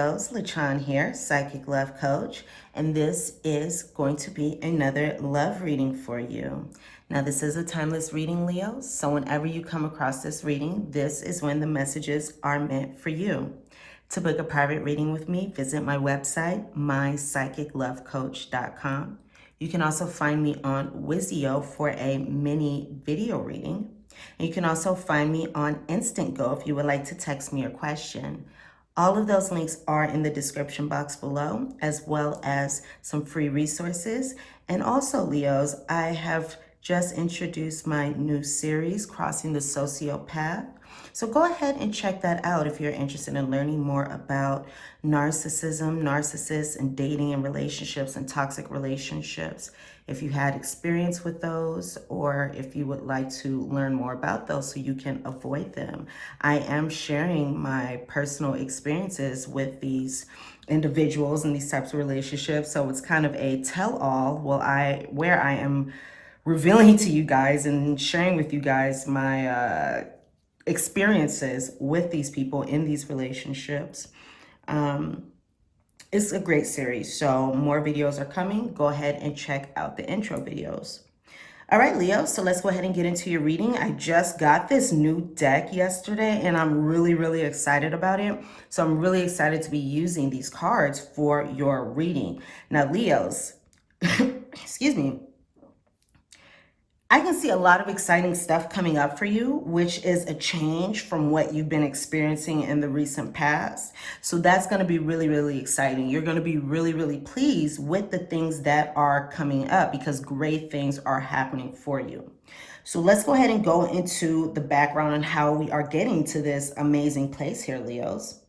Leos, LaChan here, Psychic Love Coach, and this is going to be another love reading for you. Now, this is a timeless reading, Leos, so whenever you come across this reading, this is when the messages are meant for you. To book a private reading with me, visit my website, mypsychiclovecoach.com. You can also find me on Wizio for a mini video reading. And you can also find me on Instant Go if you would like to text me your question. All of those links are in the description box below, as well as some free resources. And also, Leos, I have just introduced my new series, Crossing the Sociopath. So go ahead and check that out if you're interested in learning more about narcissism, narcissists, and dating and relationships and toxic relationships. If you had experience with those, or if you would like to learn more about those so you can avoid them. I am sharing my personal experiences with these individuals and these types of relationships. So it's kind of a tell-all where I am revealing to you guys and sharing with you guys my experiences with these people in these relationships. It's a great series, so more videos are coming. Go ahead and check out the intro videos. All right, Leo, so let's go ahead and get into your reading. I just got this new deck yesterday, and I'm really excited about it. So I'm really excited to be using these cards for your reading. Now, Leos, excuse me, I can see a lot of exciting stuff coming up for you, which is a change from what you've been experiencing in the recent past. So that's going to be really exciting. You're going to be really pleased with the things that are coming up because great things are happening for you. So let's go ahead and go into the background on how we are getting to this amazing place here, Leos.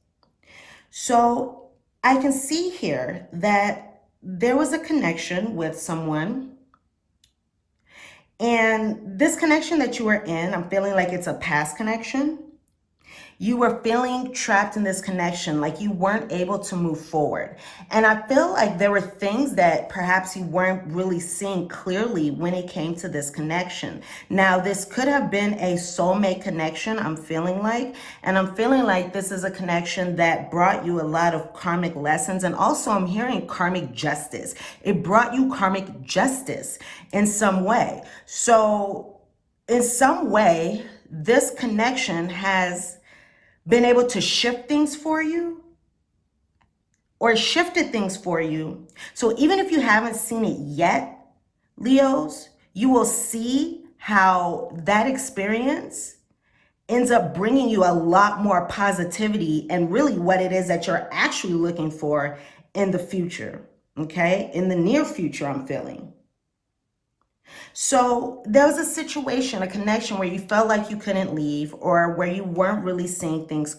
So I can see here that there was a connection with someone. And this connection that you were in, I'm feeling like it's a past connection. You were feeling trapped in this connection, like you weren't able to move forward. And I feel like there were things that perhaps you weren't really seeing clearly when it came to this connection. Now, this could have been a soulmate connection, I'm feeling like. And I'm feeling like this is a connection that brought you a lot of karmic lessons. And also I'm hearing karmic justice. It brought you karmic justice in some way. So in some way, this connection has been able to shift things for you or shifted things for you. So even if you haven't seen it yet, Leos, you will see how that experience ends up bringing you a lot more positivity and really what it is that you're actually looking for in the future, okay? In the near future, I'm feeling. So there was a situation, a connection where you felt like you couldn't leave or where you weren't really seeing things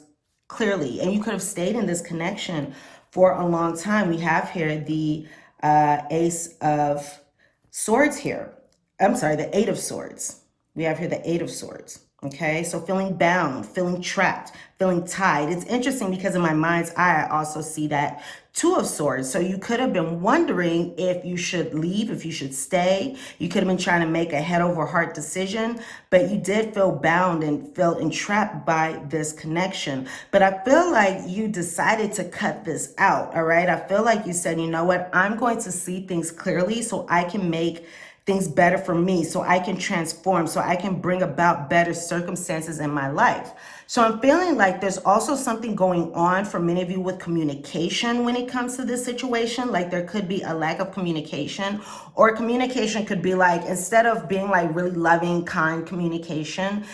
clearly, and you could have stayed in this connection for a long time. We have here the Ace of Swords here. I'm sorry, the Eight of Swords. We have here the Eight of Swords. Okay, so feeling bound, feeling trapped, feeling tied. It's interesting because in my mind's eye, I also see that Two of Swords. So you could have been wondering if you should leave, if you should stay. You could have been trying to make a head over heart decision, but you did feel bound and felt entrapped by this connection. But I feel like you decided to cut this out, all right? I feel like you said, you know what? I'm going to see things clearly so I can make things better for me, so I can transform, so I can bring about better circumstances in my life. So I'm feeling like there's also something going on for many of you with communication when it comes to this situation. Like there could be a lack of communication, or communication could be like, instead of being like really loving, kind communication,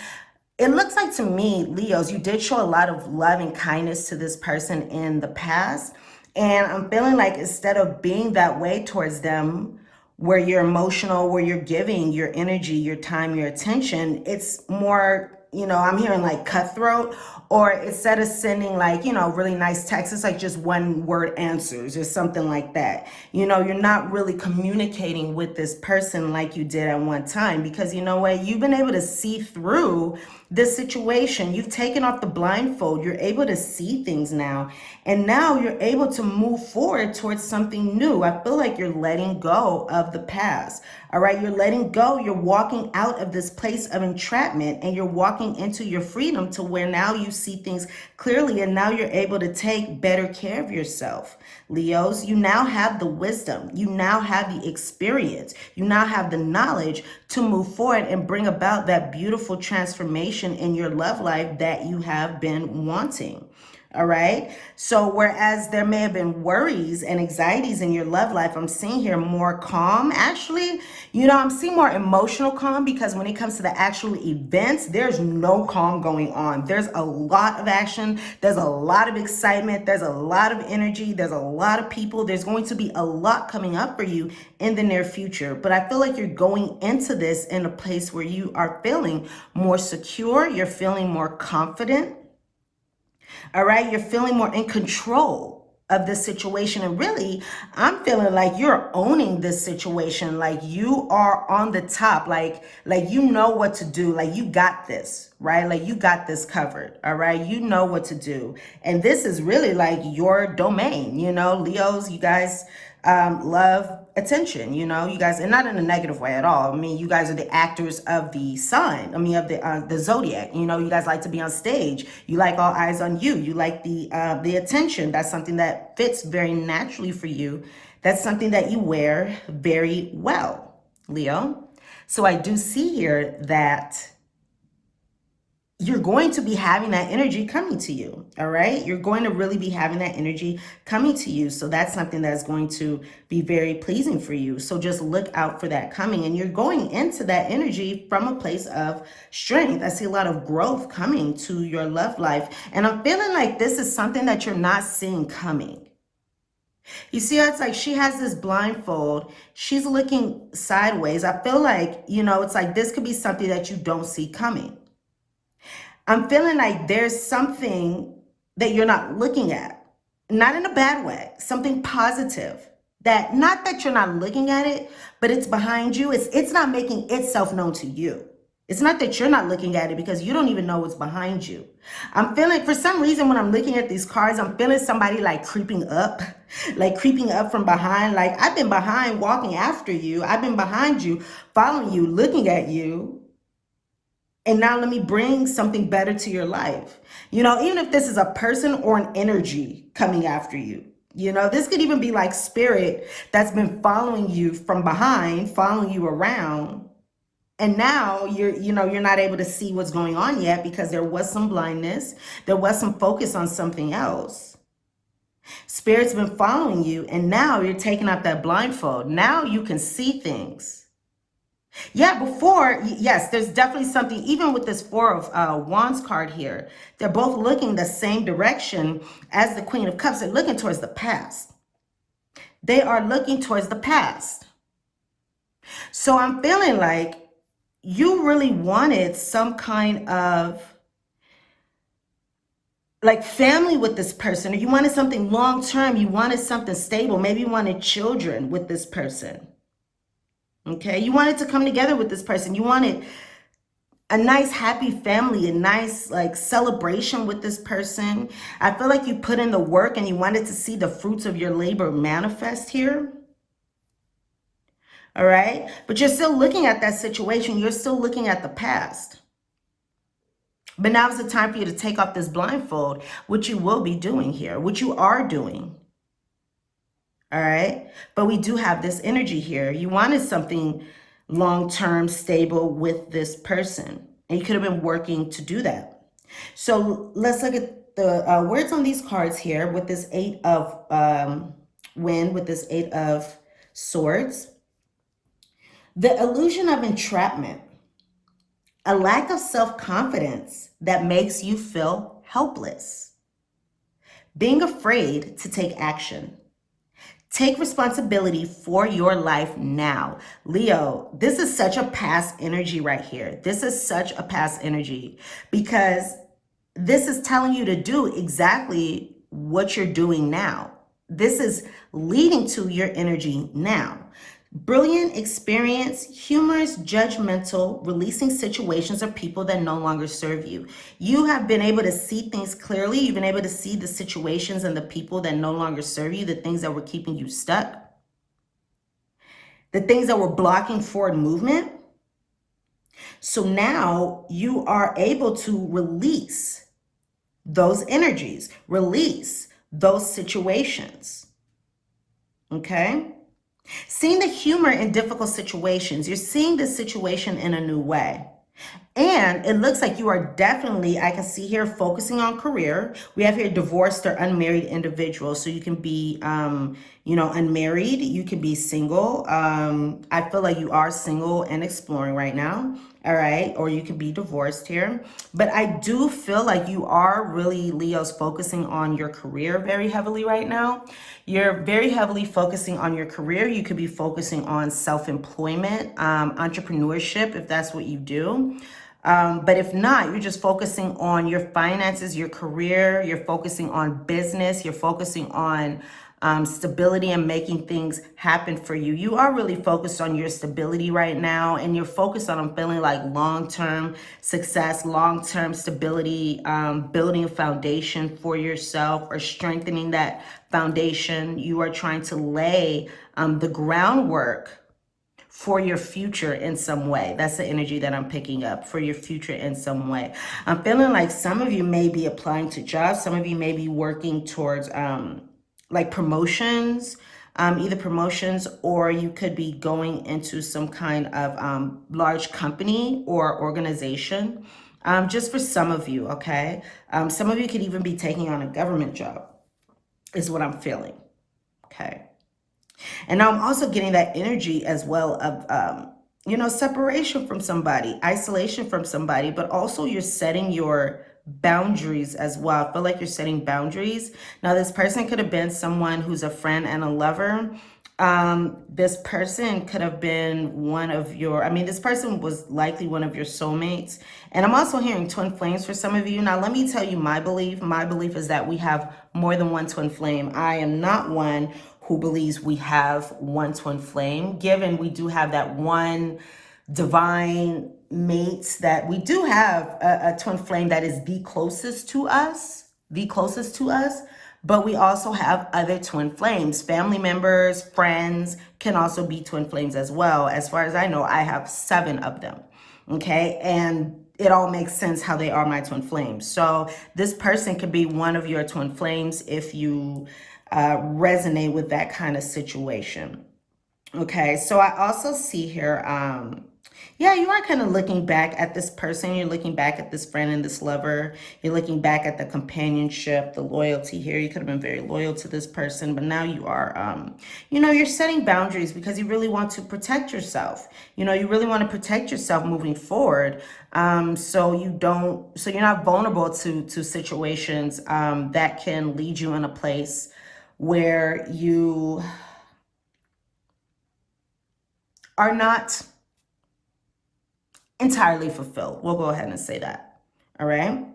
it looks like to me, Leos, you did show a lot of love and kindness to this person in the past. And I'm feeling like instead of being that way towards them, where you're emotional, where you're giving your energy, your time, your attention, it's more, you know, I'm hearing like cutthroat, or instead of sending like, you know, really nice texts, it's like just one word answers or something like that. You know, you're not really communicating with this person like you did at one time, because you know what, you've been able to see through this situation. You've taken off the blindfold. You're able to see things now. And now you're able to move forward towards something new. I feel like you're letting go of the past. All right. You're letting go. You're walking out of this place of entrapment, and you're walking into your freedom to where now you see things clearly, and now you're able to take better care of yourself. Leos, you now have the wisdom, you now have the experience, you now have the knowledge to move forward and bring about that beautiful transformation in your love life that you have been wanting. All right. So whereas there may have been worries and anxieties in your love life, I'm seeing here more calm. Actually, I'm seeing more emotional calm, because when it comes to the actual events, there's no calm going on. There's a lot of action. There's a lot of excitement. There's a lot of energy. There's a lot of people. There's going to be a lot coming up for you in the near future. But I feel like you're going into this in a place where you are feeling more secure. You're feeling more confident. All right, you're feeling more in control of this situation. And really, I'm feeling like you're owning this situation. Like you are on the top, like you know what to do. Like you got this, right? Like you got this covered. All right, you know what to do. And this is really like your domain. Leos, you guys love attention, you guys, and not in a negative way at all. I mean, you guys are the actors of the sign. I mean, of the zodiac. You guys like to be on stage. You like all eyes on you. You like the attention. That's something that fits very naturally for you. That's something that you wear very well, Leo. So I do see here that you're going to be having that energy coming to you, all right? You're going to really be having that energy coming to you. So that's something that's going to be very pleasing for you. So just look out for that coming. And you're going into that energy from a place of strength. I see a lot of growth coming to your love life. And I'm feeling like this is something that you're not seeing coming. You see how it's like she has this blindfold. She's looking sideways. I feel like, it's like this could be something that you don't see coming. I'm feeling like there's something that you're not looking at, not in a bad way, something positive, that not that you're not looking at it, but it's behind you. It's not making itself known to you. It's not that you're not looking at it, because you don't even know what's behind you. I'm feeling, for some reason, when I'm looking at these cards, I'm feeling somebody like creeping up from behind. Like I've been behind walking after you. I've been behind you, following you, looking at you. And now let me bring something better to your life. Even if this is a person or an energy coming after you, this could even be like spirit that's been following you from behind, following you around. And now you're not able to see what's going on yet, because there was some blindness. There was some focus on something else. Spirit's been following you, and now you're taking off that blindfold. Now you can see things. Yeah, before, yes, there's definitely something, even with this Four of Wands card here, they're both looking the same direction as the Queen of Cups. They're looking towards the past. They are looking towards the past. So I'm feeling like you really wanted some kind of like family with this person, or you wanted something long-term. You wanted something stable. Maybe you wanted children with this person. Okay, you wanted to come together with this person. You wanted a nice, happy family, a nice like celebration with this person. I feel like you put in the work and you wanted to see the fruits of your labor manifest here. All right, but you're still looking at that situation. You're still looking at the past. But now is the time for you to take off this blindfold, which you will be doing here, which you are doing. All right, but we do have this energy here. You wanted something long-term, stable with this person, and you could have been working to do that. So let's look at the words on these cards here with this Eight of Wind, with this Eight of Swords. The illusion of entrapment, a lack of self-confidence that makes you feel helpless, being afraid to take action. Take responsibility for your life now. Leo, this is such a past energy right here. This is such a past energy, because this is telling you to do exactly what you're doing now. This is leading to your energy now. Brilliant, experience, humorous, judgmental, releasing situations or people that no longer serve you. You have been able to see things clearly. You've been able to see the situations and the people that no longer serve you, the things that were keeping you stuck, the things that were blocking forward movement. So now you are able to release those energies, release those situations. Okay? Seeing the humor in difficult situations. You're seeing this situation in a new way. And it looks like you are definitely, I can see here, focusing on career. We have here divorced or unmarried individuals. So you can be, unmarried. You can be single. I feel like you are single and exploring right now. All right. Or you could be divorced here. But I do feel like you are really, Leos, focusing on your career very heavily right now. You're very heavily focusing on your career. You could be focusing on self-employment, entrepreneurship, if that's what you do. But if not, you're just focusing on your finances, your career, you're focusing on business, you're focusing on stability and making things happen for you. You are really focused on your stability right now, and you're focused on feeling like long-term success, long-term stability, building a foundation for yourself or strengthening that foundation. You are trying to lay the groundwork for your future in some way. That's the energy that I'm picking up, for your future in some way. I'm feeling like some of you may be applying to jobs. Some of you may be working towards like promotions, either promotions, or you could be going into some kind of large company or organization. Just for some of you, okay? Some of you could even be taking on a government job, is what I'm feeling, okay? And now I'm also getting that energy as well of, separation from somebody, isolation from somebody, but also you're setting your boundaries as well. I feel like you're setting boundaries. Now, this person could have been someone who's a friend and a lover. This person could have been this person was likely one of your soulmates. And I'm also hearing twin flames for some of you. Now, let me tell you my belief. My belief is that we have more than one twin flame. I am not one who believes we have one twin flame, given we do have that one divine mate, that we do have a twin flame that is the closest to us, but we also have other twin flames. Family members, friends can also be twin flames as well. As far as I know, I have 7 of them, okay? And it all makes sense how they are my twin flames. So this person could be one of your twin flames if you resonate with that kind of situation. Okay, so I also see here, you are kind of looking back at this person. You're looking back at this friend and this lover. You're looking back at the companionship, the loyalty here. You could have been very loyal to this person, but now you are, you're setting boundaries because you really want to protect yourself. You really want to protect yourself moving forward. So you're not vulnerable to situations that can lead you in a place where you are not entirely fulfilled. We'll go ahead and say that. All right.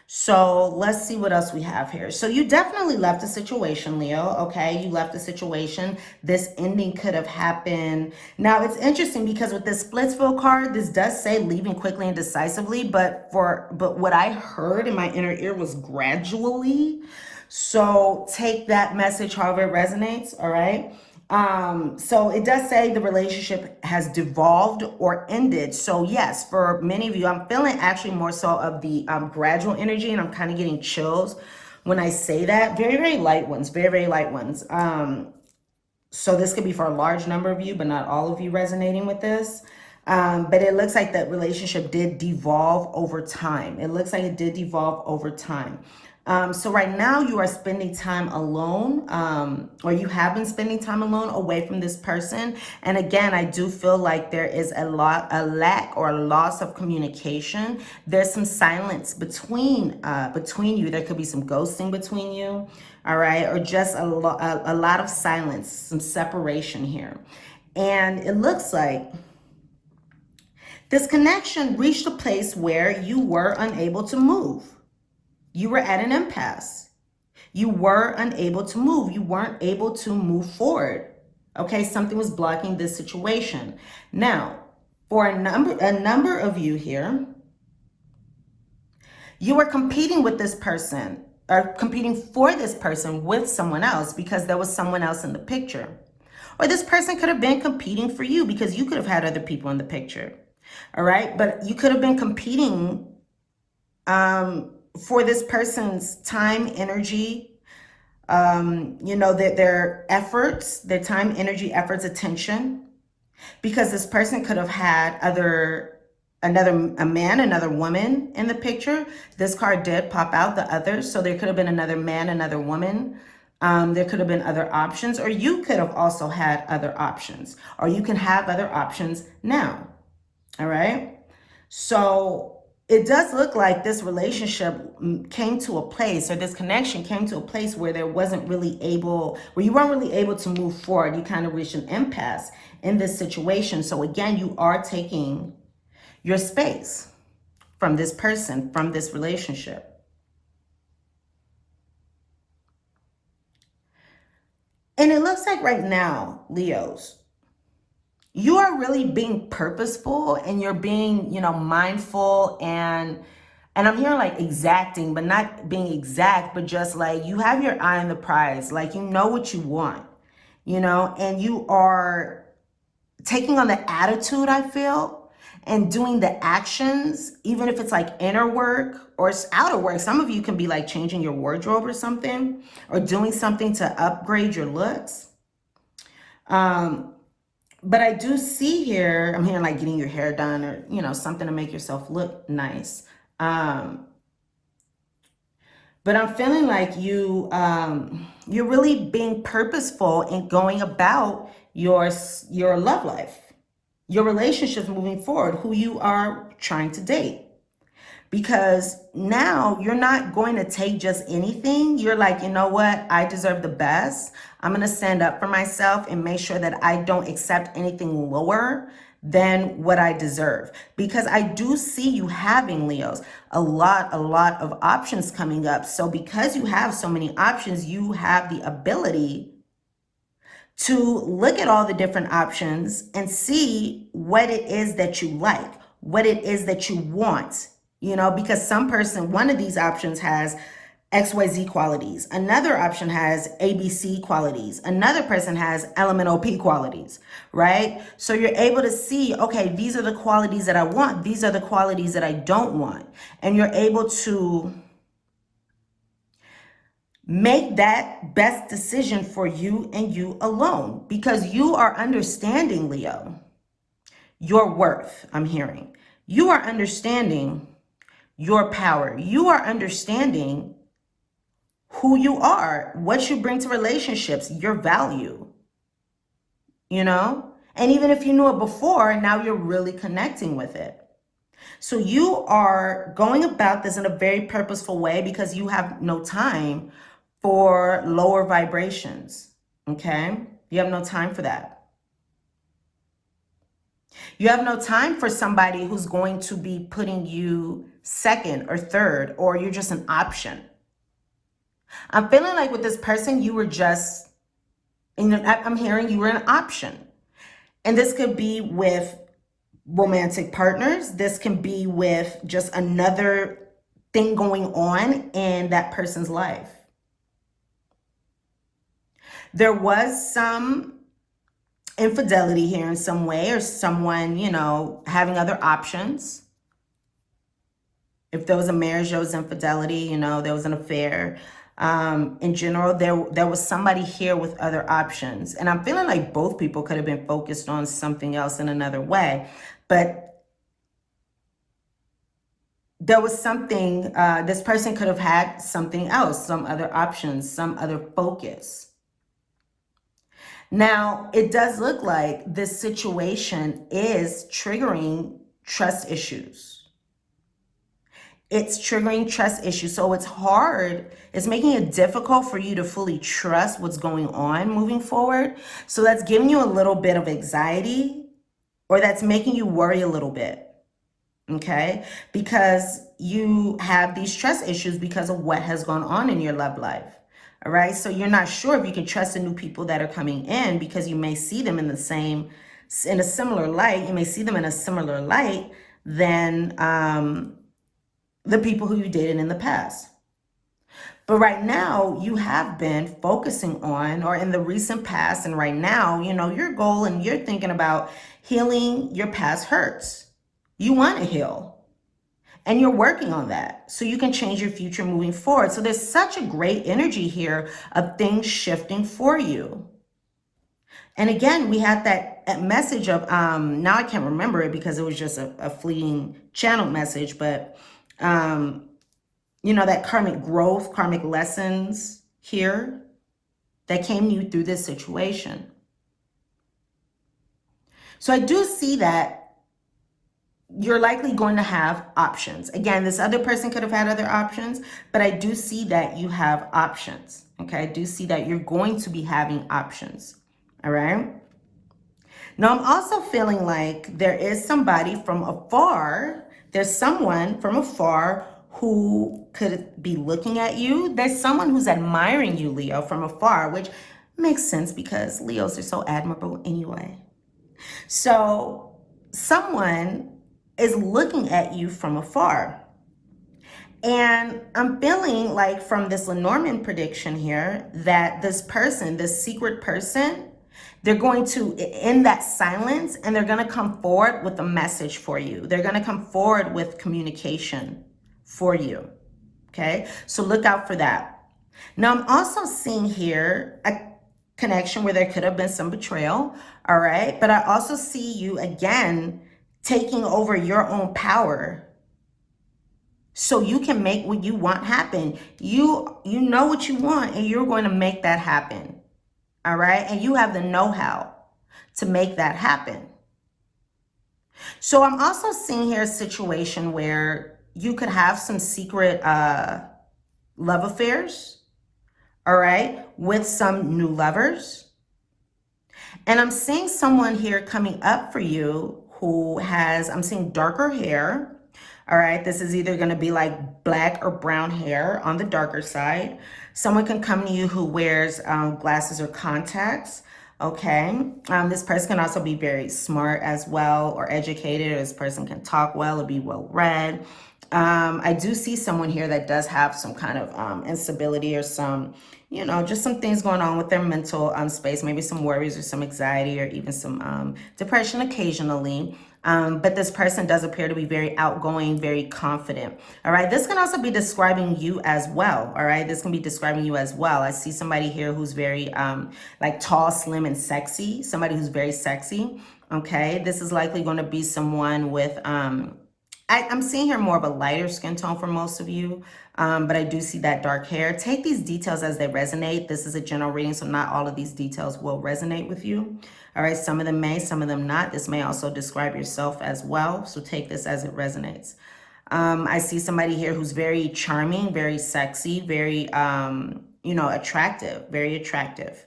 So let's see what else we have here. So you definitely left a situation, Leo. Okay. You left a situation. This ending could have happened. Now it's interesting because with this Splitsville card, this does say leaving quickly and decisively, but what I heard in my inner ear was gradually. So take that message however it resonates. All right. So it does say the relationship has devolved or ended. So yes, for many of you, I'm feeling actually more so of the gradual energy, and I'm kind of getting chills when I say that. Very, very light ones, very, very light ones. So this could be for a large number of you, but not all of you resonating with this. But it looks like that relationship did devolve over time. It looks like it did devolve over time. So right now you are spending time alone, or you have been spending time alone away from this person. And again, I do feel like there is a lack or a loss of communication. There's some silence between you. There could be some ghosting between you. All right. Or just a lot of silence, some separation here. And it looks like this connection reached a place where you were unable to move. You were at an impasse. You were unable to move. You weren't able to move forward. Okay, something was blocking this situation. Now, for a number of you here, you were competing with this person, or competing for this person with someone else because there was someone else in the picture. Or this person could have been competing for you because you could have had other people in the picture. All right, but you could have been competing for this person's time, energy, you know, their efforts, their time, energy, efforts, attention, because this person could have had a man, another woman in the picture. This card did pop out, the other, so there could have been another man, another woman. There could have been other options, or you could have also had other options, or you can have other options now. All right. So it does look like this relationship came to a place, or this connection came to a place where you weren't really able to move forward. You kind of reached an impasse in this situation. So again, you are taking your space from this person, from this relationship. And it looks like right now, Leos, you are really being purposeful, and you're being, you know, mindful, and I'm hearing like exacting, but not being exact, but just like you have your eye on the prize, like you know what you want, you know, and you are taking on the attitude, I feel, and doing the actions, even if it's like inner work or it's outer work. Some of you can be like changing your wardrobe or something, or doing something to upgrade your looks. But I do see here, I'm hearing like getting your hair done, or, you know, something to make yourself look nice. But I'm feeling like you're really being purposeful in going about your love life, your relationships moving forward, who you are trying to date. Because now you're not going to take just anything. You're like, you know what? I deserve the best. I'm going to stand up for myself and make sure that I don't accept anything lower than what I deserve. Because I do see you having, Leos, a lot of options coming up. So because you have so many options, you have the ability to look at all the different options and see what it is that you like, what it is that you want. You know, because one of these options has XYZ qualities. Another option has ABC qualities. Another person has LMNOP qualities, right? So you're able to see, okay, these are the qualities that I want. These are the qualities that I don't want. And you're able to make that best decision for you and you alone, because you are understanding, Leo, your worth. I'm hearing you are understanding your power. You are understanding who you are, what you bring to relationships, your value, you know? And even if you knew it before, now you're really connecting with it. So you are going about this in a very purposeful way, because you have no time for lower vibrations, okay? You have no time for that. You have no time for somebody who's going to be putting you second or third, or you're just an option. I'm feeling like with this person, you were just, I'm hearing you were an option. And this could be with romantic partners. This can be with just another thing going on in that person's life. There was some infidelity here in some way, or someone, you know, having other options. If there was a marriage, there was infidelity, you know, there was an affair. In general, there was somebody here with other options. And I'm feeling like both people could have been focused on something else in another way. But there was something, this person could have had something else, some other options, some other focus. Now, it does look like this situation is triggering trust issues. It's triggering trust issues. So it's hard. It's making it difficult for you to fully trust what's going on moving forward. So that's giving you a little bit of anxiety, or that's making you worry a little bit. Okay? Because you have these trust issues because of what has gone on in your love life. All right. So you're not sure if you can trust the new people that are coming in, because you may see them in a similar light. You may see them in a similar light than the people who you dated in the past. But right now you have been focusing on, or in the recent past, and right now, you know, your goal, and you're thinking about healing your past hurts. You want to heal. And you're working on that so you can change your future moving forward. So there's such a great energy here of things shifting for you. And again, we had that message of, now I can't remember it because it was just a fleeting channel message, but, you know, that karmic growth, karmic lessons here that came to you through this situation. So I do see that you're likely going to have options. Again, this other person could have had other options, but I do see that you have options. Okay, I do see that you're going to be having options. All right. Now, I'm also feeling like there is somebody from afar. There's someone from afar who could be looking at you. There's someone who's admiring you, Leo, from afar, which makes sense because Leos are so admirable anyway. So someone is looking at you from afar. And I'm feeling like from this Lenormand prediction here that this person, this secret person, they're going to end that silence and they're going to come forward with a message for you. They're going to come forward with communication for you. Okay, so look out for that. Now, I'm also seeing here a connection where there could have been some betrayal. All right, but I also see you again taking over your own power so you can make what you want happen. You know what you want and you're going to make that happen. All right, and you have the know-how to make that happen. So I'm also seeing here a situation where you could have some secret love affairs, all right, with some new lovers. And I'm seeing someone here coming up for you who has, I'm seeing darker hair. All right, this is either going to be like black or brown hair on the darker side. Someone can come to you who wears glasses or contacts. Okay, this person can also be very smart as well or educated. This person can talk well or be well read. I do see someone here that does have some kind of instability or some, you know, just some things going on with their mental space, maybe some worries or some anxiety or even some depression occasionally. But this person does appear to be very outgoing, very confident. All right. This can also be describing you as well. All right. This can be describing you as well. I see somebody here who's very like tall, slim, and sexy. Somebody who's very sexy. Okay. This is likely going to be someone with I'm seeing here more of a lighter skin tone for most of you, but I do see that dark hair. Take these details as they resonate. This is a general reading, so not all of these details will resonate with you. All right, some of them may, some of them not. This may also describe yourself as well, so take this as it resonates. I see somebody here who's very charming, very sexy, very, you know, attractive, very attractive.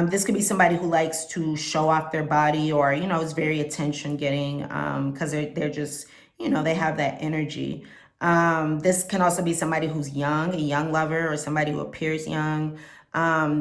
This could be somebody who likes to show off their body or, you know, is very attention getting because they're just, you know, they have that energy. This can also be somebody who's young, a young lover, or somebody who appears young.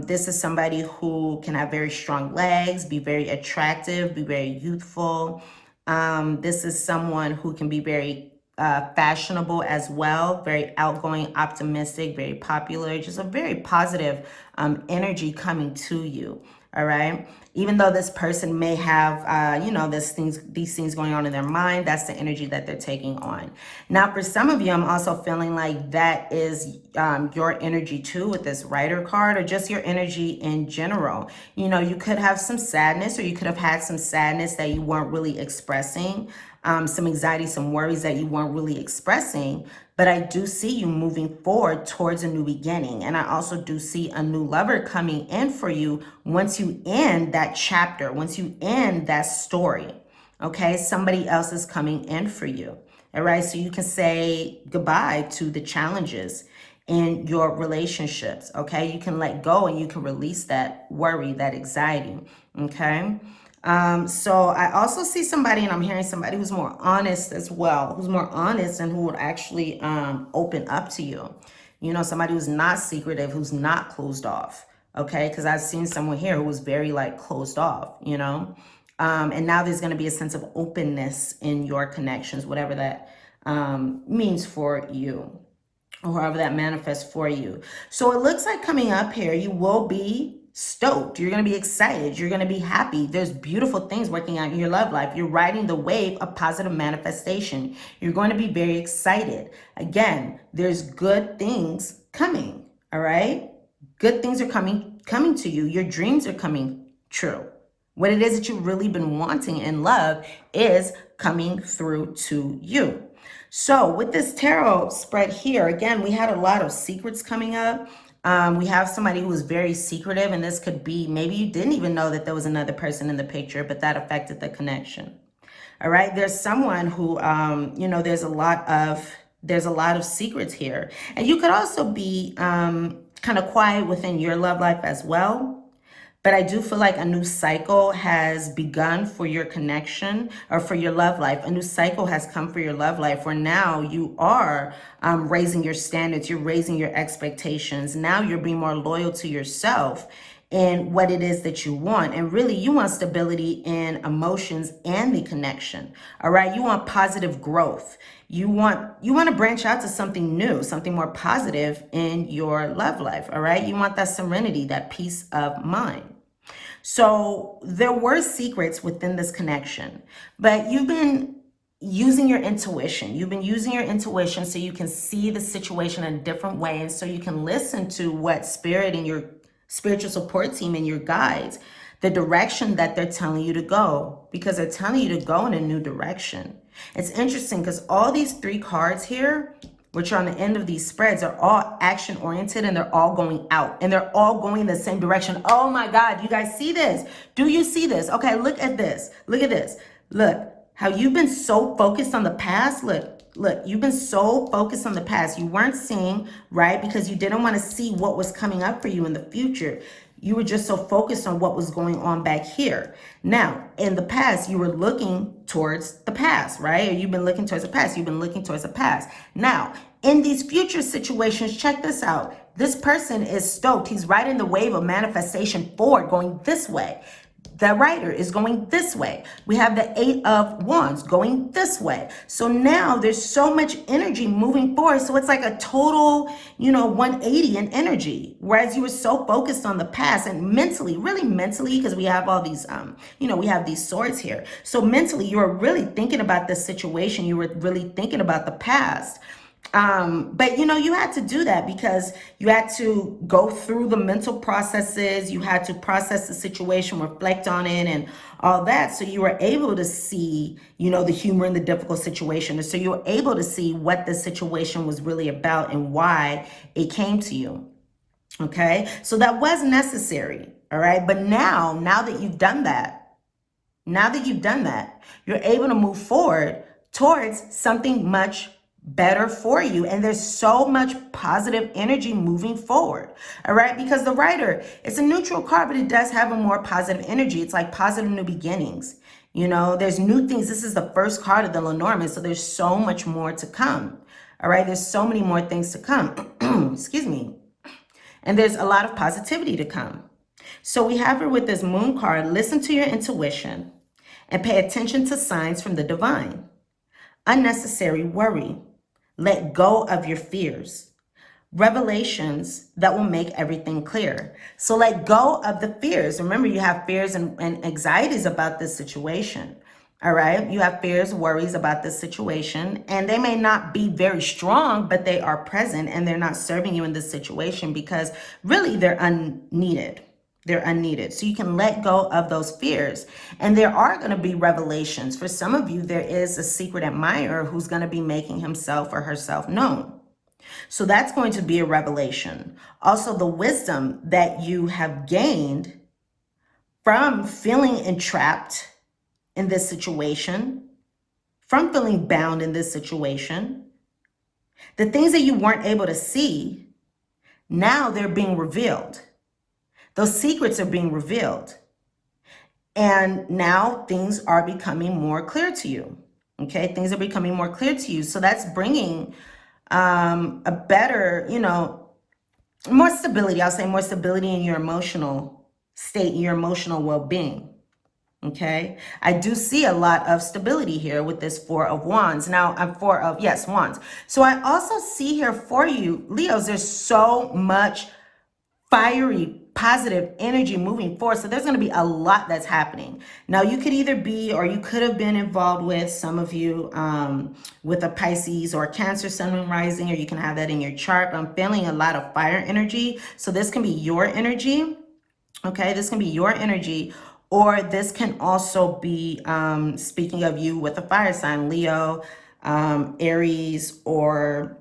This is somebody who can have very strong legs, be very attractive, be very youthful. This is someone who can be very fashionable as well, very outgoing, optimistic, very popular, just a very positive energy coming to you. All right. Even though this person may have, you know, these things going on in their mind, that's the energy that they're taking on. Now, for some of you, I'm also feeling like that is your energy too with this Rider card, or just your energy in general. You know, you could have some sadness, or you could have had some sadness that you weren't really expressing, some anxiety, some worries that you weren't really expressing. But I do see you moving forward towards a new beginning. And I also do see a new lover coming in for you once you end that chapter, once you end that story. Okay, somebody else is coming in for you. All right, so you can say goodbye to the challenges in your relationships. Okay, you can let go and you can release that worry, that anxiety. Okay. So I also see somebody, and I'm hearing somebody who's more honest as well, who's more honest and who would actually open up to you. You know, somebody who's not secretive, who's not closed off. Okay, because I've seen someone here who was very like closed off, you know. And now there's going to be a sense of openness in your connections, whatever that means for you, or however that manifests for you. So it looks like coming up here, you will be stoked. You're going to be excited. You're going to be happy. There's beautiful things working out in your love life. You're riding the wave of positive manifestation. You're going to be very excited. Again, there's good things coming. All right. Good things are coming to you. Your dreams are coming true. What it is that you've really been wanting in love is coming through to you. So with this tarot spread here, again, we had a lot of secrets coming up. We have somebody who was very secretive, and this could be, maybe you didn't even know that there was another person in the picture, but that affected the connection. All right. There's someone who, you know, there's a lot of secrets here. And you could also be kind of quiet within your love life as well. But I do feel like a new cycle has begun for your connection or for your love life. A new cycle has come for your love life where now you are raising your standards. You're raising your expectations. Now you're being more loyal to yourself and what it is that you want. And really, you want stability in emotions and the connection. All right. You want positive growth. You want to branch out to something new, something more positive in your love life. All right. You want that serenity, that peace of mind. So there were secrets within this connection, but you've been using your intuition. You've been using your intuition so you can see the situation in a different way. And so you can listen to what spirit and your spiritual support team and your guides, the direction that they're telling you to go, because they're telling you to go in a new direction. It's interesting because all these three cards here, which are on the end of these spreads, are all action oriented and they're all going out and they're all going in the same direction. Oh my God, you guys see this? Do you see this? Okay, look at this. Look at this. Look how you've been so focused on the past. Look, you've been so focused on the past. You weren't seeing, right? Because you didn't want to see what was coming up for you in the future. You were just so focused on what was going on back here. Now, in the past, you were looking towards the past, right? Or you've been looking towards the past. You've been looking towards the past. Now, in these future situations, check this out. This person is stoked. He's riding the wave of manifestation forward, going this way. The writer is going this way. We have the 8 of Wands going this way. So now there's so much energy moving forward. So it's like a total, 180 in energy. Whereas you were so focused on the past and mentally, really mentally, because we have all these, we have these swords here. So mentally, you were really thinking about this situation. You were really thinking about the past. But you had to do that because you had to go through the mental processes. You had to process the situation, reflect on it and all that. So you were able to see, the humor in the difficult situation. And so you were able to see what the situation was really about and why it came to you. Okay. So that was necessary. All right. But now that you've done that, you're able to move forward towards something much better for you. And there's so much positive energy moving forward. All right. Because the writer, it's a neutral card, but it does have a more positive energy. It's like positive new beginnings. There's new things. This is the first card of the Lenormand. So there's so much more to come. All right. There's so many more things to come. Excuse me. And there's a lot of positivity to come. So we have her with this moon card. Listen to your intuition and pay attention to signs from the divine. Unnecessary worry. Let go of your fears. Revelations that will make everything clear. So let go of the fears. Remember, you have fears and anxieties about this situation. All right. You have fears, worries about this situation, and they may not be very strong, but they are present and they're not serving you in this situation because really they're unneeded. They're unneeded. So you can let go of those fears. And there are going to be revelations. For some of you, there is a secret admirer who's going to be making himself or herself known. So that's going to be a revelation. Also, the wisdom that you have gained from feeling entrapped in this situation, from feeling bound in this situation, the things that you weren't able to see, now they're being revealed. Those secrets are being revealed. And now things are becoming more clear to you. Okay, things are becoming more clear to you. So that's bringing a better, more stability. I'll say more stability in your emotional state, your emotional well-being. Okay, I do see a lot of stability here with this 4 of Wands. Now I'm Wands. So I also see here for you, Leos, there's so much fiery positive energy moving forward. So there's going to be a lot that's happening. Now, you could either be, or you could have been involved with, some of you, with a Pisces or a Cancer sun, moon, rising, or you can have that in your chart. But I'm feeling a lot of fire energy. So this can be your energy. Okay, this can be your energy, or this can also be, speaking of you with a fire sign, Leo, Aries, or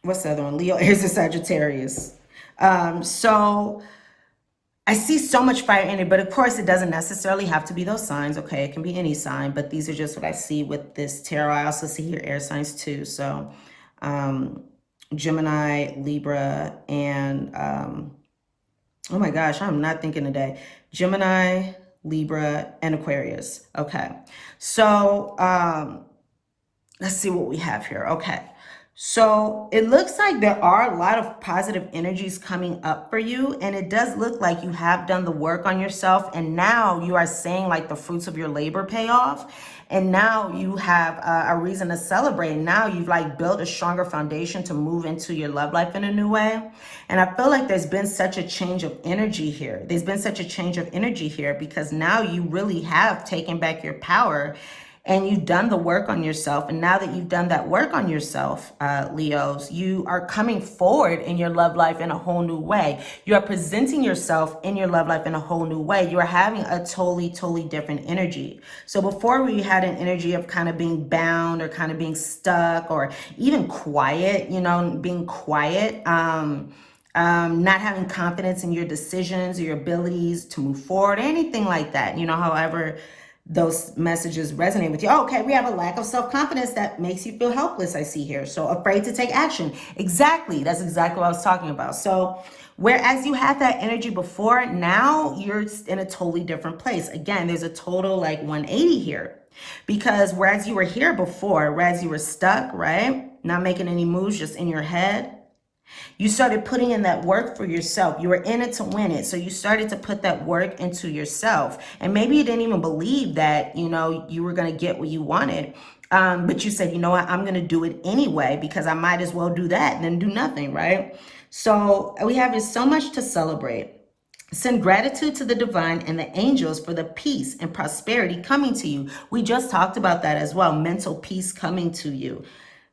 what's the other one? Leo, Aries, or Sagittarius. So I see so much fire in it, but of course it doesn't necessarily have to be those signs. Okay, it can be any sign, but these are just what I see with this tarot. I also see here air signs too. So Gemini, Libra, and oh my gosh, I'm not thinking today. Gemini, Libra, and Aquarius. Okay, so let's see what we have here. Okay. So it looks like there are a lot of positive energies coming up for you. And it does look like you have done the work on yourself. And now you are seeing like the fruits of your labor pay off. And now you have a reason to celebrate. Now you've like built a stronger foundation to move into your love life in a new way. And I feel like there's been such a change of energy here. There's been such a change of energy here because now you really have taken back your power. And you've done the work on yourself. And now that you've done that work on yourself, Leos, you are coming forward in your love life in a whole new way. You are presenting yourself in your love life in a whole new way. You are having a totally different energy. So before we had an energy of kind of being bound or kind of being stuck or even quiet, you know, being quiet, not having confidence in your decisions or your abilities to move forward, anything like that, you know, however those messages resonate with you. Oh, okay, we have a lack of self-confidence that makes you feel helpless, I see here. So afraid to take action. Exactly. That's exactly what I was talking about. So whereas you had that energy before, now you're in a totally different place. Again, there's a total like 180 here. Because whereas you were here before, whereas you were stuck, right? Not making any moves, just in your head. You started putting in that work for yourself. You were in it to win it. So you started to put that work into yourself. And maybe you didn't even believe that, you know, you were going to get what you wanted. But you said, you know what, I'm going to do it anyway because I might as well do that than do nothing, right? So we have so much to celebrate. Send gratitude to the divine and the angels for the peace and prosperity coming to you. We just talked about that as well. Mental peace coming to you.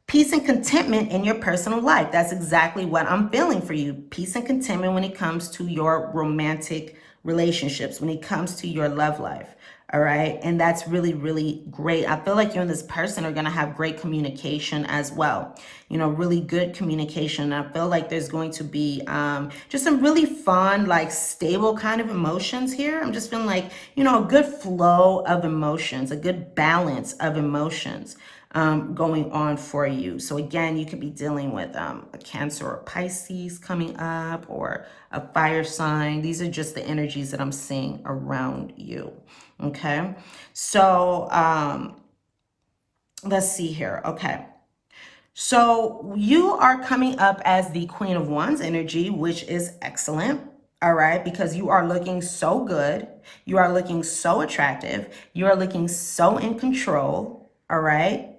Peace and contentment in your personal life. That's exactly what I'm feeling for you. Peace and contentment when it comes to your romantic relationships, when it comes to your love life. All right. And that's really great. I feel like you and this person are going to have great communication as well. You know, really good communication. I feel like there's going to be just some really fun, like stable kind of emotions here. I'm just feeling like, you know, a good flow of emotions, a good balance of emotions going on for you. So again, you could be dealing with a Cancer or Pisces coming up, or a fire sign. These are just the energies that I'm seeing around you. Okay, so let's see here. Okay, so you are coming up as the Queen of Wands energy, which is excellent. All right, because you are looking so good. You are looking so attractive. You are looking so in control. All right,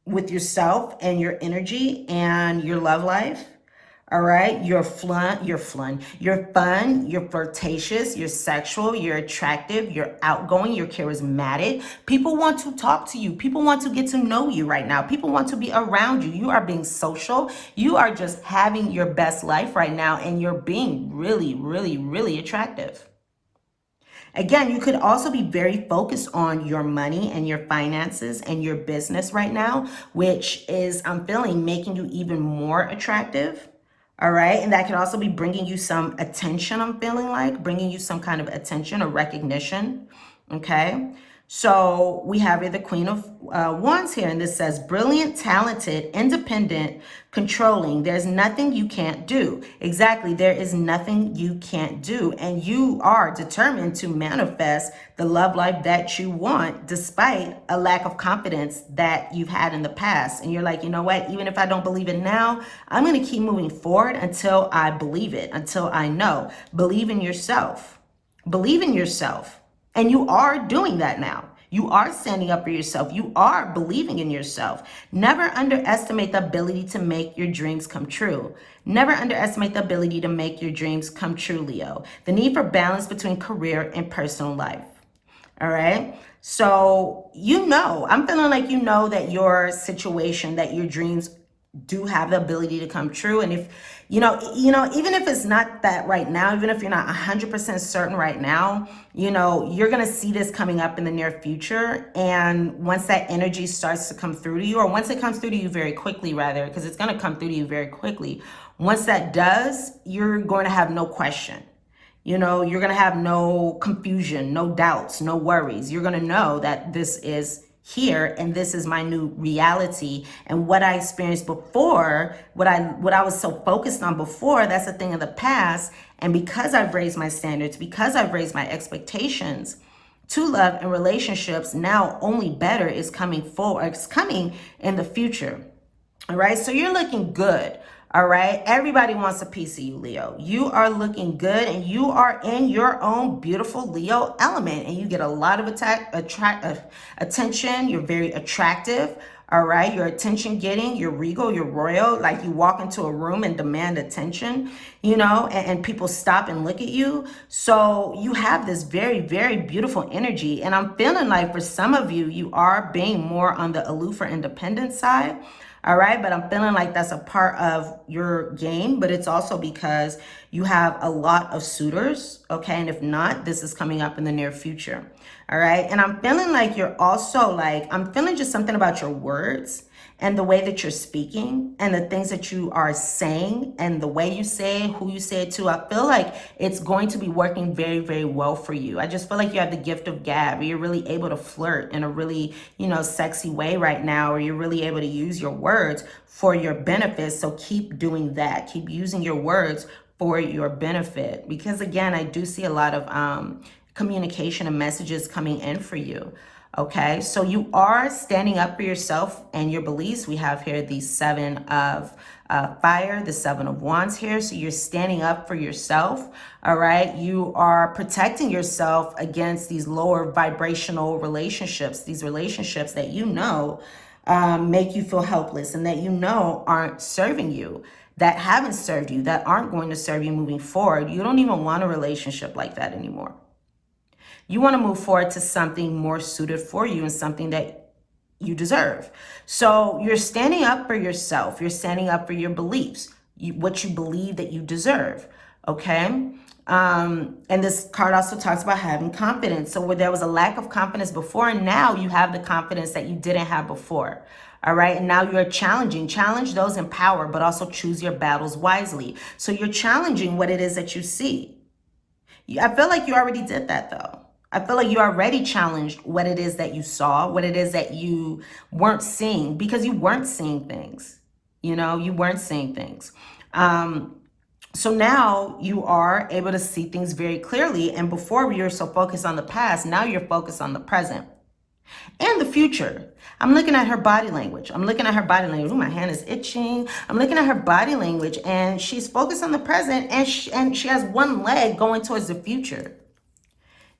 with yourself and your energy and your love life. All right, you're fun, you're flirtatious, you're sexual, you're attractive, you're outgoing, you're charismatic. People want to talk to you. People want to get to know you right now. People want to be around you. You are being social. You are just having your best life right now, and you're being really attractive. Again, you could also be very focused on your money and your finances and your business right now, which is, I'm feeling, making you even more attractive. All right. And that could also be bringing you some attention. I'm feeling like bringing you some kind of attention or recognition. Okay. So we have the Queen of Wands here, and this says brilliant, talented, independent, controlling. There's nothing you can't do. Exactly. There is nothing you can't do. And you are determined to manifest the love life that you want, despite a lack of confidence that you've had in the past. And you're like, you know what, even if I don't believe it now, I'm going to keep moving forward until I believe it, until I know. Believe in yourself. Believe in yourself. And you are doing that now. You are standing up for yourself. You are believing in yourself. Never underestimate the ability to make your dreams come true. Never underestimate the ability to make your dreams come true, Leo. The need for balance between career and personal life. All right. So, I'm feeling like that your situation, that your dreams do have the ability to come true. And if, even if it's not that right now, even if you're not 100% certain right now, you're going to see this coming up in the near future. And once that energy starts to come through to you, or once it comes through to you very quickly, rather, because it's going to come through to you very quickly. Once that does, you're going to have no question. You're going to have no confusion, no doubts, no worries. You're going to know that this is here and this is my new reality. And what I experienced before, what I was so focused on before, that's a thing of the past. And because I've raised my standards, because I've raised my expectations to love and relationships, now only better is coming forward. It's coming in the future. All right. So you're looking good. All right. Everybody wants a piece of you, Leo. You are looking good and you are in your own beautiful Leo element, and you get a lot of attention. You're very attractive. All right. You're attention getting, you're regal, you're royal. Like you walk into a room and demand attention, and people stop and look at you. So you have this very, very beautiful energy. And I'm feeling like for some of you, you are being more on the aloof or independent side. All right. But I'm feeling like that's a part of your game, but it's also because you have a lot of suitors. Okay. And if not, this is coming up in the near future. All right. And I'm feeling like you're also I'm feeling just something about your words and the way that you're speaking and the things that you are saying and the way you say it, who you say it to. I feel like it's going to be working very, very well for you. I just feel like you have the gift of gab. You're really able to flirt in a really, sexy way right now, or you're really able to use your words for your benefit. So keep doing that. Keep using your words for your benefit, because again, I do see a lot of communication and messages coming in for you. Okay, so you are standing up for yourself and your beliefs. We have here the 7 of fire, the 7 of wands here. So you're standing up for yourself. All right, you are protecting yourself against these lower vibrational relationships, these relationships that make you feel helpless and that aren't serving you, that haven't served you, that aren't going to serve you moving forward. You don't even want a relationship like that anymore. You want to move forward to something more suited for you and something that you deserve. So you're standing up for yourself. You're standing up for your beliefs, what you believe that you deserve. Okay. And this card also talks about having confidence. So where there was a lack of confidence before, and now you have the confidence that you didn't have before. All right. And now you're challenge those in power, but also choose your battles wisely. So you're challenging what it is that you see. I feel like you already did that though. I feel like you already challenged what it is that you saw, what it is that you weren't seeing, because you weren't seeing things. You weren't seeing things. So now you are able to see things very clearly. And before you were so focused on the past, now you're focused on the present and the future. I'm looking at her body language. Ooh, my hand is itching. I'm looking at her body language, and she's focused on the present, and she has one leg going towards the future.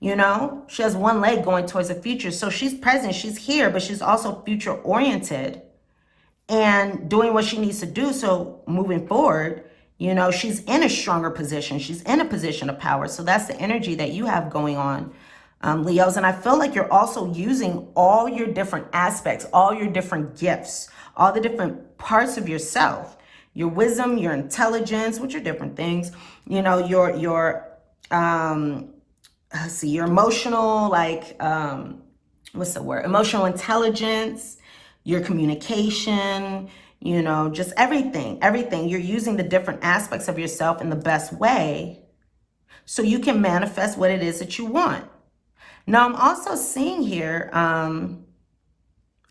She has one leg going towards the future. So she's present, she's here, but she's also future oriented and doing what she needs to do. So moving forward, she's in a stronger position. She's in a position of power. So that's the energy that you have going on, Leos. And I feel like you're also using all your different aspects, all your different gifts, all the different parts of yourself, your wisdom, your intelligence, which are different things, your your emotional, what's the word? Emotional intelligence, your communication, just everything. You're using the different aspects of yourself in the best way so you can manifest what it is that you want. Now, I'm also seeing here,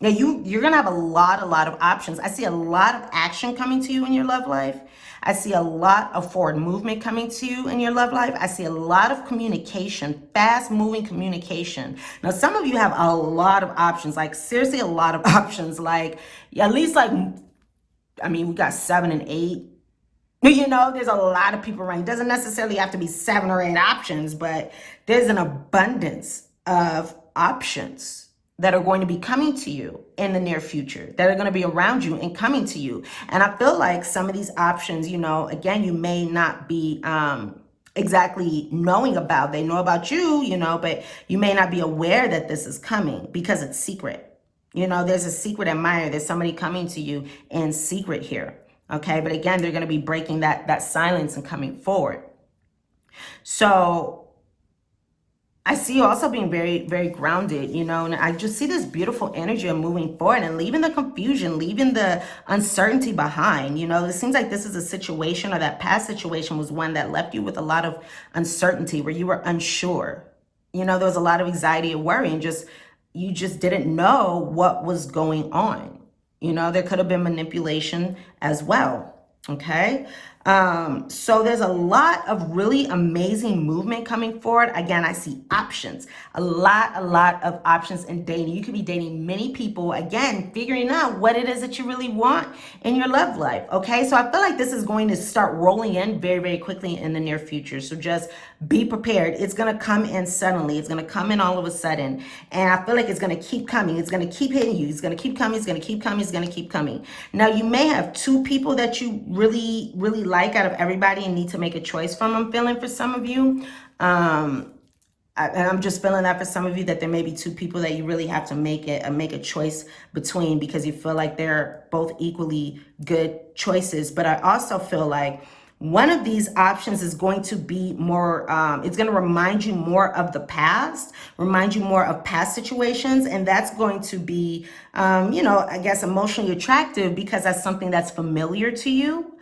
you're going to have a lot of options. I see a lot of action coming to you in your love life. I see a lot of forward movement coming to you in your love life. I see a lot of communication, fast moving communication. Now, some of you have a lot of options, seriously, a lot of options, at least we got 7 and 8. There's a lot of people around. It doesn't necessarily have to be 7 or 8 options, but there's an abundance of options. that are going to be coming to you in the near future, that are going to be around you and coming to you. And I feel like some of these options, you know, again, you may not be exactly knowing about. They know about you, you know, but you may not be aware that this is coming because it's secret. You know, there's a secret admirer. There's somebody coming to you in secret here. Okay. But again, they're going to be breaking that silence and coming forward. So I see you also being very, very grounded, you know, and I just see this beautiful energy of moving forward and leaving the confusion, leaving the uncertainty behind. You know, it seems like this is a situation, or that past situation was one that left you with a lot of uncertainty, where you were unsure. You know, there was a lot of anxiety and worry, and you just didn't know what was going on. You know, there could have been manipulation as well. Okay. So there's a lot of really amazing movement coming forward. Again, I see options, a lot of options in dating. You could be dating many people, again, figuring out what it is that you really want in your love life. Okay. So I feel like this is going to start rolling in very, very quickly in the near future. So just be prepared. It's going to come in suddenly. It's going to come in all of a sudden. And I feel like it's going to keep coming. It's going to keep hitting you. It's going to keep coming. It's going to keep coming. It's going to keep coming. Now, you may have two people that you really, really like out of everybody and need to make a choice from. I'm feeling for some of you. And I'm just feeling that for some of you, that there may be two people that you really have to make a choice between, because you feel like they're both equally good choices. But I also feel like one of these options is going to be more, it's going to remind you more of the past, remind you more of past situations. And that's going to be, you know, I guess emotionally attractive because that's something that's familiar to you.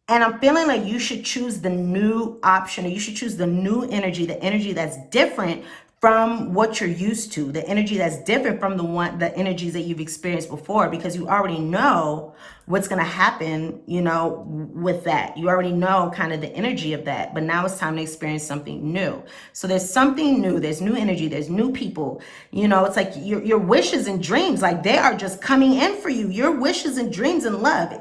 And I'm feeling like you should choose the new option, or you should choose the new energy, the energy that's different from what you're used to, the energy that's different from the energies that you've experienced before, because you already know what's going to happen, you know, with that. You already know kind of the energy of that, but now it's time to experience something new. So there's something new, there's new energy, there's new people, you know, it's like your wishes and dreams, like they are just coming in for you. Your wishes and dreams and love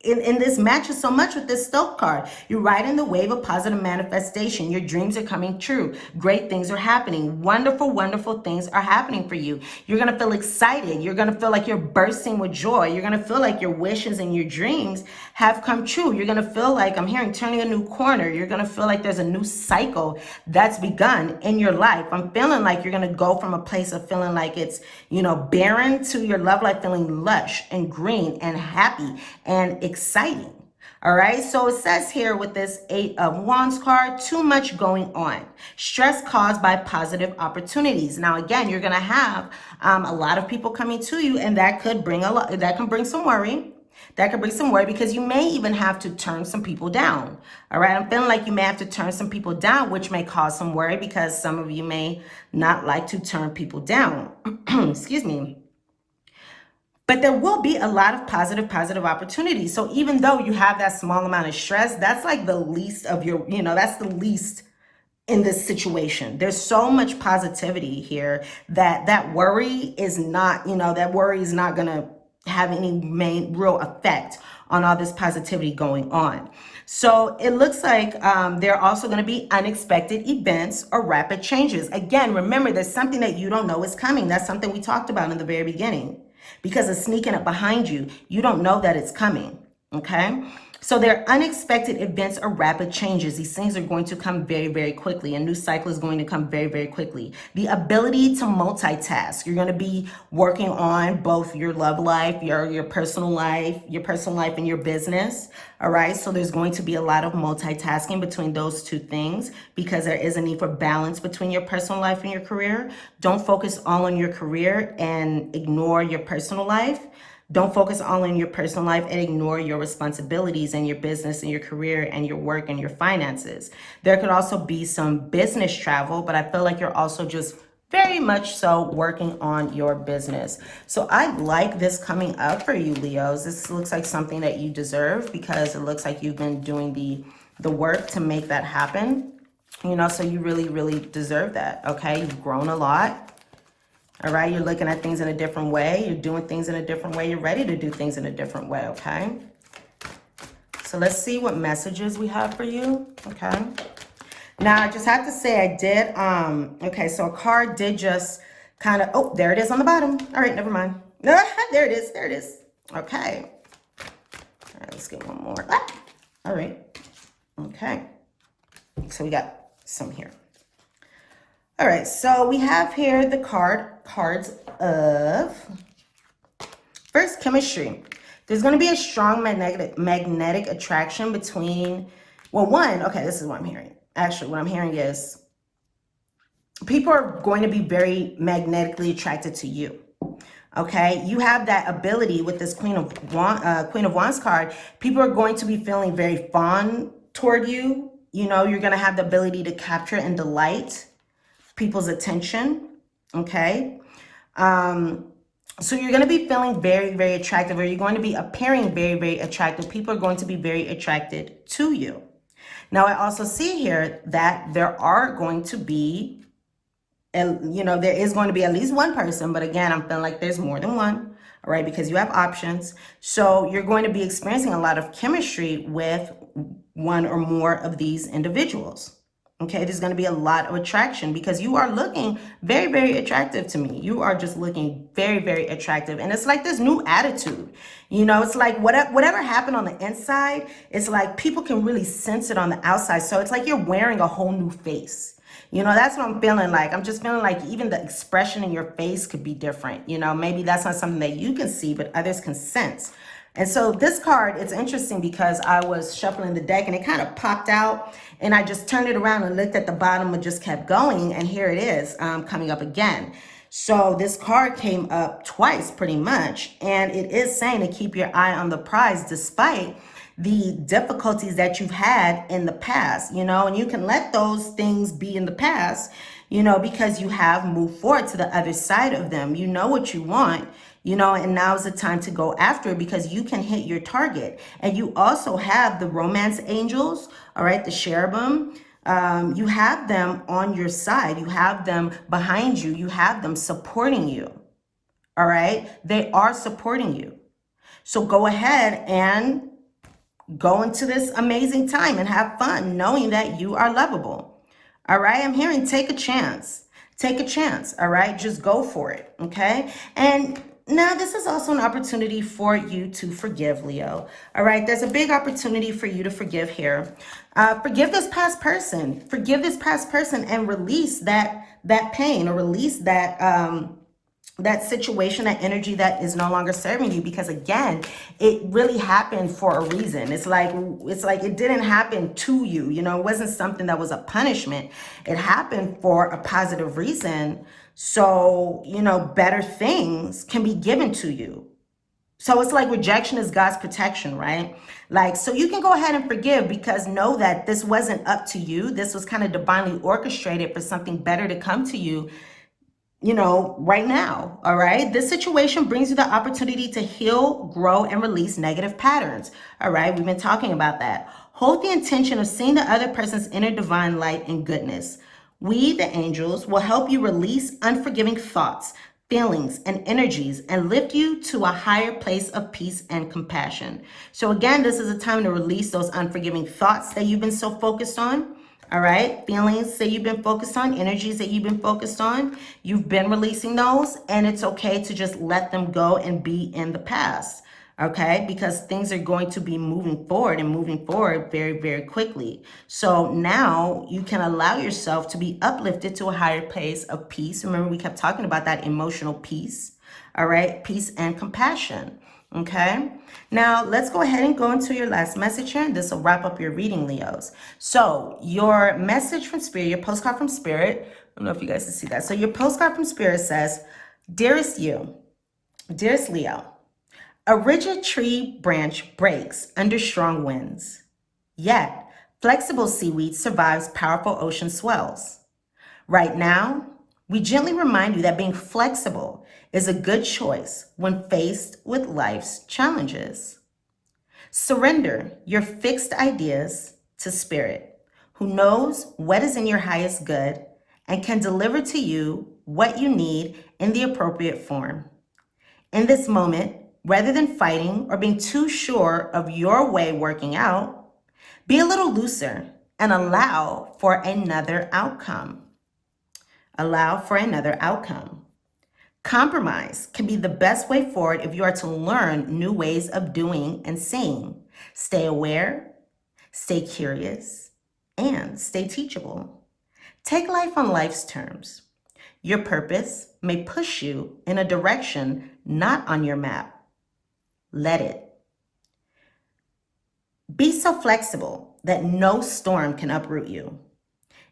in this matches so much with this Stoke card. You're riding the wave of positive manifestation. Your dreams are coming true. Great things are happening. Wonderful, wonderful things are happening for you. You're going to feel excited. You're going to feel like you're bursting with joy. You're going to feel like your wishes and your dreams have come true. You're going to feel like, I'm hearing, turning a new corner. You're going to feel like there's a new cycle that's begun in your life. I'm feeling like you're going to go from a place of feeling like it's, you know, barren, to your love life feeling lush and green and happy and exciting. All right. So it says here with this 8 of Wands card, too much going on. Stress caused by positive opportunities. Now, again, you're going to have a lot of people coming to you, and that could bring some worry. That could bring some worry, because you may even have to turn some people down. All right. I'm feeling like you may have to turn some people down, which may cause some worry, because some of you may not like to turn people down. Excuse me. But there will be a lot of positive opportunities. So even though you have that small amount of stress, that's like the least of your, you know, that's the least in this situation. There's so much positivity here that worry is not, you know, that worry is not going to have any real effect on all this positivity going on. So it looks like there are also going to be unexpected events or rapid changes. Again, remember, there's something that you don't know is coming. That's something we talked about in the very beginning. Because it's sneaking up behind you. You don't know that it's coming. Okay. So there are unexpected events or rapid changes. These things are going to come very, very quickly. A new cycle is going to come very, very quickly. The ability to multitask. You're going to be working on both your love life, your personal life, and your business. All right. So there's going to be a lot of multitasking between those two things, because there is a need for balance between your personal life and your career. Don't focus all on your career and ignore your personal life. Don't focus all on your personal life and ignore your responsibilities and your business and your career and your work and your finances. There could also be some business travel, but I feel like you're also just very much so working on your business. So I like this coming up for you, Leos. This looks like something that you deserve, because it looks like you've been doing the work to make that happen. You know, so you really, really deserve that. Okay. You've grown a lot. All right, you're looking at things in a different way. You're doing things in a different way. You're ready to do things in a different way, okay? So let's see what messages we have for you, okay? Now, I just have to say I did, okay, so a card did just kind of, oh, there it is on the bottom. All right, never mind. There it is. There it is. Okay. All right, let's get one more. All right. Okay. So we got some here. All right, so we have here the cards of first chemistry. There's going to be a strong magnetic attraction between, well, one, okay, this is what I'm hearing. Actually, what I'm hearing is people are going to be very magnetically attracted to you. Okay, you have that ability with this Queen of Wands card. People are going to be feeling very fond toward you. You know, you're going to have the ability to capture and delight people's attention. Okay, so you're going to be feeling very, very attractive, or you're going to be appearing very, very attractive. People are going to be very attracted to you. Now, I also see here that there are going to be, you know, there is going to be at least one person, but again, I'm feeling like there's more than one, all right, because you have options. So you're going to be experiencing a lot of chemistry with one or more of these individuals. Okay, there's going to be a lot of attraction because you are looking very, very attractive to me. You are just looking very, very attractive. And it's like this new attitude. You know, it's like whatever happened on the inside, it's like people can really sense it on the outside. So it's like you're wearing a whole new face. You know, that's what I'm feeling like. I'm just feeling like even the expression in your face could be different. You know, maybe that's not something that you can see, but others can sense. And so this card, it's interesting because I was shuffling the deck and it kind of popped out and I just turned it around and looked at the bottom and just kept going. And here it is coming up again. So this card came up twice pretty much. And it is saying to keep your eye on the prize despite the difficulties that you've had in the past, you know, and you can let those things be in the past, you know, because you have moved forward to the other side of them. You know what you want. You know, and now is the time to go after it because you can hit your target. And you also have the romance angels, all right, the cherubim. You have them on your side. You have them behind you. You have them supporting you, all right? They are supporting you. So go ahead and go into this amazing time and have fun knowing that you are lovable, all right? I'm hearing take a chance. Take a chance, all right? Just go for it, okay? And now, this is also an opportunity for you to forgive, Leo. All right, there's a big opportunity for you to forgive here. Forgive this past person. Forgive this past person and release that pain or release that situation, that energy that is no longer serving you. Because again, it really happened for a reason. It's like it didn't happen to you. You know, it wasn't something that was a punishment. It happened for a positive reason. So, you know, better things can be given to you. So it's like rejection is God's protection, right? Like, so you can go ahead and forgive because know that this wasn't up to you. This was kind of divinely orchestrated for something better to come to you, you know, right now. All right. This situation brings you the opportunity to heal, grow, and release negative patterns. All right. We've been talking about that. Hold the intention of seeing the other person's inner divine light and goodness. We, the angels, will help you release unforgiving thoughts, feelings, and energies and lift you to a higher place of peace and compassion. So again, this is a time to release those unforgiving thoughts that you've been so focused on. All right, feelings that you've been focused on, energies that you've been focused on, you've been releasing those, and it's okay to just let them go and be in the past, okay? Because things are going to be moving forward very, very quickly. So now you can allow yourself to be uplifted to a higher place of peace. Remember, we kept talking about that emotional peace, all right? Peace and compassion. Okay, now let's go ahead and go into your last message here, and this will wrap up your reading, Leos. So your message from Spirit, your postcard from Spirit, I don't know if you guys can see that. So your postcard from Spirit says, dearest Leo, a rigid tree branch breaks under strong winds, yet flexible seaweed survives powerful ocean swells. Right now, we gently remind you that being flexible is a good choice when faced with life's challenges. Surrender your fixed ideas to Spirit, who knows what is in your highest good and can deliver to you what you need in the appropriate form. In this moment, rather than fighting or being too sure of your way working out, be a little looser and allow for another outcome. Allow for another outcome. Compromise can be the best way forward if you are to learn new ways of doing and seeing. Stay aware, stay curious, and stay teachable. Take life on life's terms. Your purpose may push you in a direction not on your map. Let it. Be so flexible that no storm can uproot you.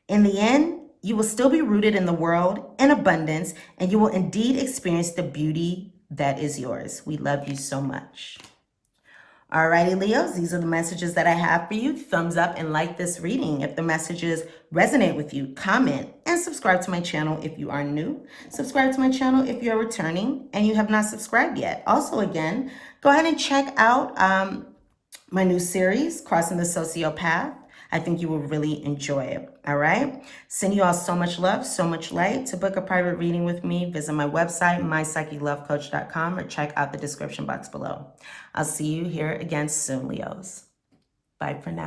In the end, you will still be rooted in the world in abundance, and you will indeed experience the beauty that is yours. We love you so much. Alrighty, Leos, these are the messages that I have for you. Thumbs up and like this reading if the messages resonate with you. Comment and subscribe to my channel if you are new. Subscribe to my channel if you're returning and you have not subscribed yet. Also, again, go ahead and check out my new series, Crossing the Sociopath. I think you will really enjoy it. All right. Send you all so much love, so much light. To book a private reading with me, visit my website, mypsychiclovecoach.com, or check out the description box below. I'll see you here again soon, Leos. Bye for now.